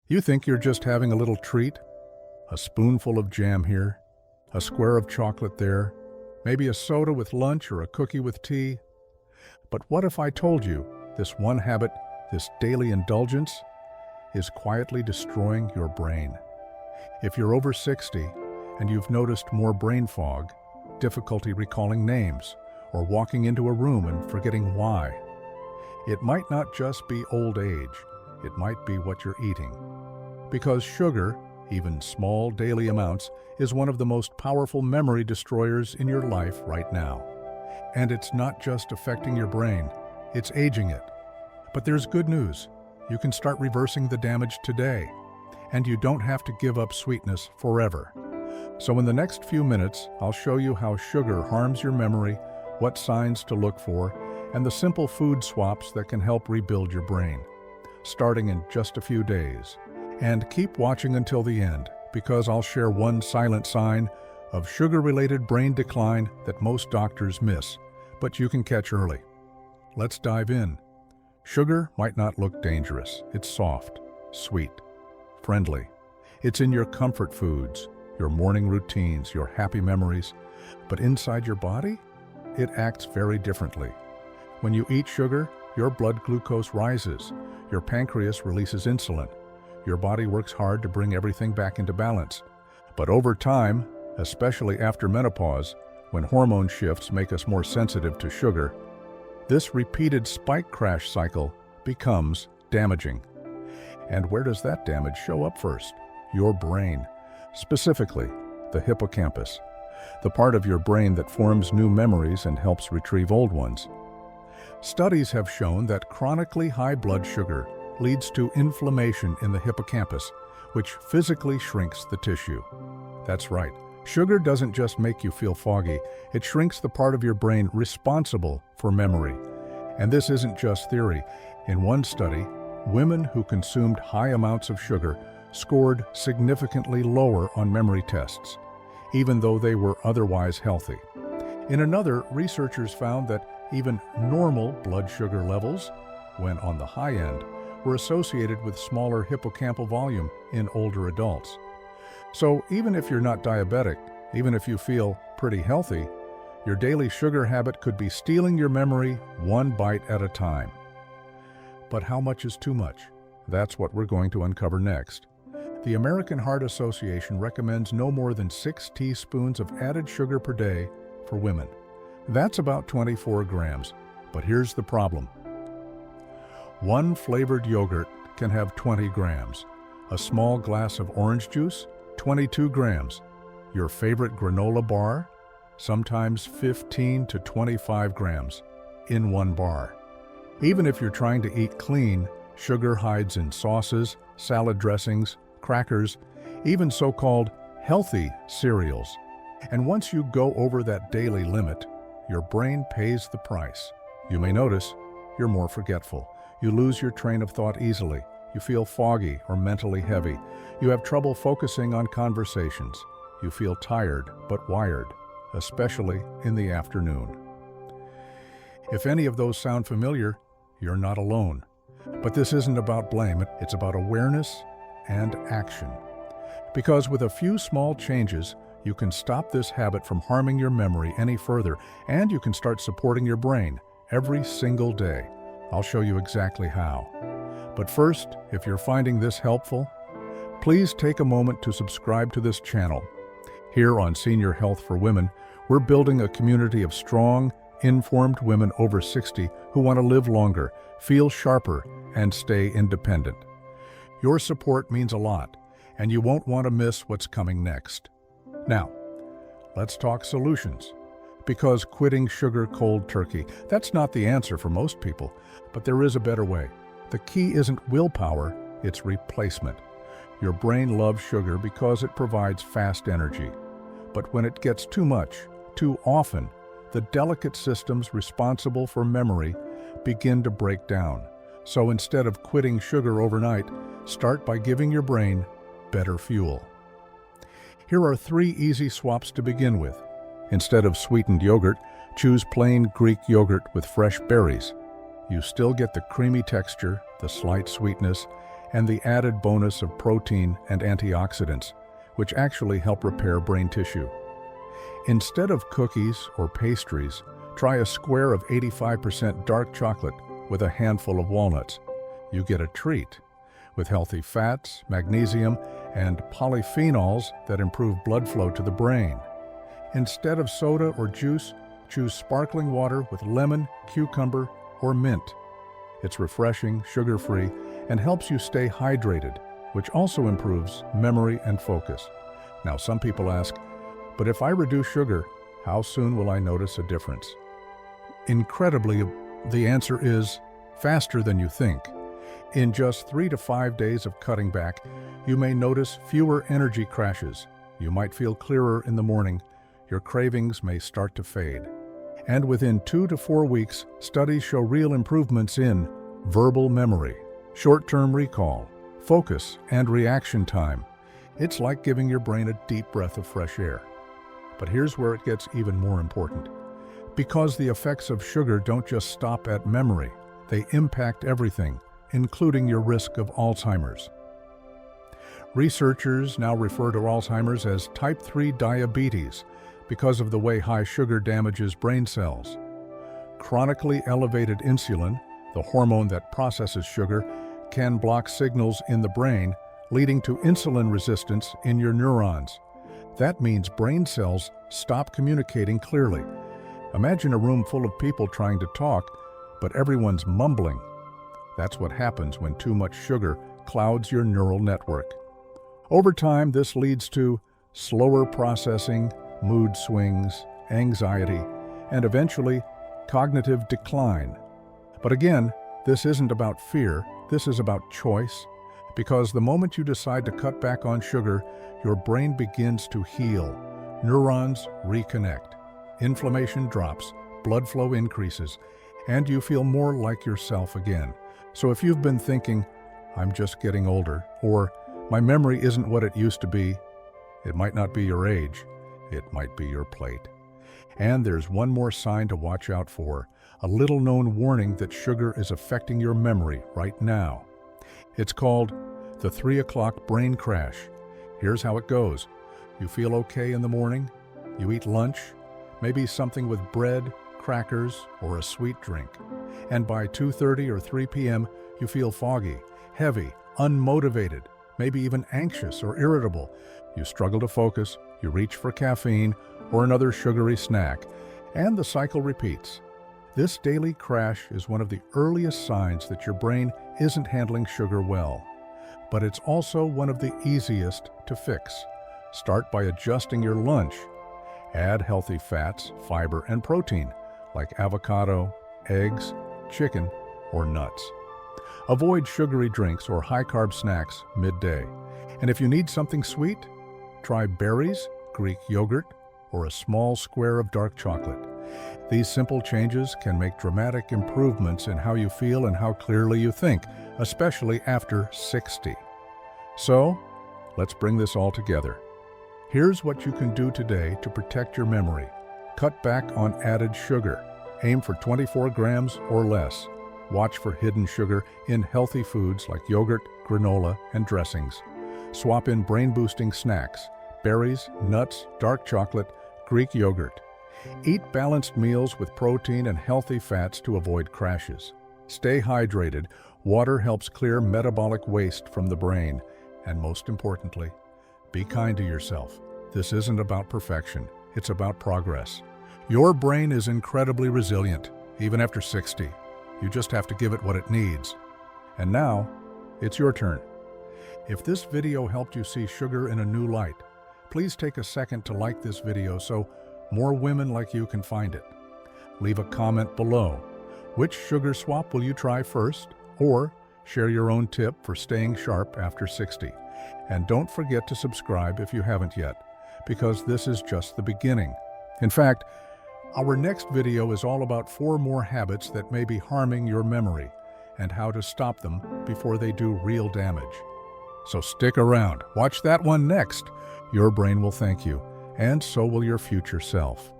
You think you're just having a little treat? A spoonful of jam here, a square of chocolate there, maybe a soda with lunch or a cookie with tea. But what if I told you this one habit, this daily indulgence, is quietly destroying your brain? If you're over 60 and you've noticed more brain fog, difficulty recalling names, or walking into a room and forgetting why, it might not just be old age, it might be what you're eating. Because sugar, even small daily amounts, is one of the most powerful memory destroyers in your life right now. And it's not just affecting your brain, it's aging it. But there's good news. You can start reversing the damage today, and you don't have to give up sweetness forever. So in the next few minutes, I'll show you how sugar harms your memory, what signs to look for, and the simple food swaps that can help rebuild your brain, starting in just a few days. And keep watching until the end, because I'll share one silent sign of sugar-related brain decline that most doctors miss, but you can catch early. Let's dive in. Sugar might not look dangerous. It's soft, sweet, friendly. It's in your comfort foods, your morning routines, your happy memories. But inside your body, it acts very differently. When you eat sugar, your blood glucose rises, your pancreas releases insulin, your body works hard to bring everything back into balance. But over time, especially after menopause, when hormone shifts make us more sensitive to sugar, this repeated spike crash cycle becomes damaging. And where does that damage show up first? Your brain, specifically the hippocampus, the part of your brain that forms new memories and helps retrieve old ones. Studies have shown that chronically high blood sugar leads to inflammation in the hippocampus, which physically shrinks the tissue. That's right. Sugar doesn't just make you feel foggy, it shrinks the part of your brain responsible for memory. And this isn't just theory. In one study, women who consumed high amounts of sugar scored significantly lower on memory tests, even though they were otherwise healthy. In another, researchers found that even normal blood sugar levels, when on the high end, were associated with smaller hippocampal volume in older adults. So even if you're not diabetic, even if you feel pretty healthy, your daily sugar habit could be stealing your memory one bite at a time. But how much is too much? That's what we're going to uncover next. The American Heart Association recommends no more than 6 teaspoons of added sugar per day for women. That's about 24 grams. But here's the problem. One flavored yogurt can have 20 grams. A small glass of orange juice, 22 grams. Your favorite granola bar, sometimes 15 to 25 grams in one bar. Even if you're trying to eat clean, sugar hides in sauces, salad dressings, crackers, even so-called healthy cereals. And once you go over that daily limit, your brain pays the price. You may notice you're more forgetful. You lose your train of thought easily. You feel foggy or mentally heavy. You have trouble focusing on conversations. You feel tired but wired, especially in the afternoon. If any of those sound familiar, you're not alone. But this isn't about blame, it's about awareness and action. Because with a few small changes, you can stop this habit from harming your memory any further, and you can start supporting your brain every single day. I'll show you exactly how. But first, if you're finding this helpful, please take a moment to subscribe to this channel. Here on Senior Health for Women, we're building a community of strong, informed women over 60 who want to live longer, feel sharper, and stay independent. Your support means a lot, and you won't want to miss what's coming next. Now, let's talk solutions. Because quitting sugar cold turkey, that's not the answer for most people, but there is a better way. The key isn't willpower, it's replacement. Your brain loves sugar because it provides fast energy. But when it gets too much, too often, the delicate systems responsible for memory begin to break down. So instead of quitting sugar overnight, start by giving your brain better fuel. Here are 3 easy swaps to begin with. Instead of sweetened yogurt, choose plain Greek yogurt with fresh berries. You still get the creamy texture, the slight sweetness, and the added bonus of protein and antioxidants, which actually help repair brain tissue. Instead of cookies or pastries, try a square of 85% dark chocolate with a handful of walnuts. You get a treat with healthy fats, magnesium, and polyphenols that improve blood flow to the brain. Instead of soda or juice, choose sparkling water with lemon, cucumber, or mint. It's refreshing, sugar-free, and helps you stay hydrated, which also improves memory and focus. Now, some people ask, but if I reduce sugar, how soon will I notice a difference? Incredibly, the answer is faster than you think. In just 3 to 5 days of cutting back, you may notice fewer energy crashes. You might feel clearer in the morning. Your cravings may start to fade. And within 2 to 4 weeks, studies show real improvements in verbal memory, short-term recall, focus, and reaction time. It's like giving your brain a deep breath of fresh air. But here's where it gets even more important. Because the effects of sugar don't just stop at memory, they impact everything, including your risk of Alzheimer's. Researchers now refer to Alzheimer's as type 3 diabetes because of the way high sugar damages brain cells. Chronically elevated insulin, the hormone that processes sugar, can block signals in the brain, leading to insulin resistance in your neurons. That means brain cells stop communicating clearly. Imagine a room full of people trying to talk, but everyone's mumbling. That's what happens when too much sugar clouds your neural network. Over time, this leads to slower processing, mood swings, anxiety, and eventually cognitive decline. But again, this isn't about fear, this is about choice, because the moment you decide to cut back on sugar, your brain begins to heal. Neurons reconnect, inflammation drops, blood flow increases, and you feel more like yourself again. So if you've been thinking, I'm just getting older, or my memory isn't what it used to be, it might not be your age, it might be your plate. And there's one more sign to watch out for, a little-known warning that sugar is affecting your memory right now. It's called the 3 o'clock brain crash. Here's how it goes. You feel okay in the morning, you eat lunch, maybe something with bread, crackers, or a sweet drink. And by 2:30 or 3 p.m., you feel foggy, heavy, unmotivated, maybe even anxious or irritable. You struggle to focus, you reach for caffeine or another sugary snack, and the cycle repeats. This daily crash is one of the earliest signs that your brain isn't handling sugar well. But it's also one of the easiest to fix. Start by adjusting your lunch. Add healthy fats, fiber, and protein, like avocado, eggs, chicken, or nuts. Avoid sugary drinks or high-carb snacks midday. And if you need something sweet, try berries, Greek yogurt, or a small square of dark chocolate. These simple changes can make dramatic improvements in how you feel and how clearly you think, especially after 60. So, let's bring this all together. Here's what you can do today to protect your memory. Cut back on added sugar. Aim for 24 grams or less. Watch for hidden sugar in healthy foods like yogurt, granola, and dressings. Swap in brain-boosting snacks, berries, nuts, dark chocolate, Greek yogurt. Eat balanced meals with protein and healthy fats to avoid crashes. Stay hydrated. Water helps clear metabolic waste from the brain. And most importantly, be kind to yourself. This isn't about perfection. It's about progress. Your brain is incredibly resilient, even after 60. You just have to give it what it needs. And now, it's your turn. If this video helped you see sugar in a new light, please take a second to like this video so more women like you can find it. Leave a comment below. Which sugar swap will you try first? Or share your own tip for staying sharp after 60. And don't forget to subscribe if you haven't yet, because this is just the beginning. In fact, our next video is all about 4 more habits that may be harming your memory and how to stop them before they do real damage. So stick around. Watch that one next. Your brain will thank you, and so will your future self.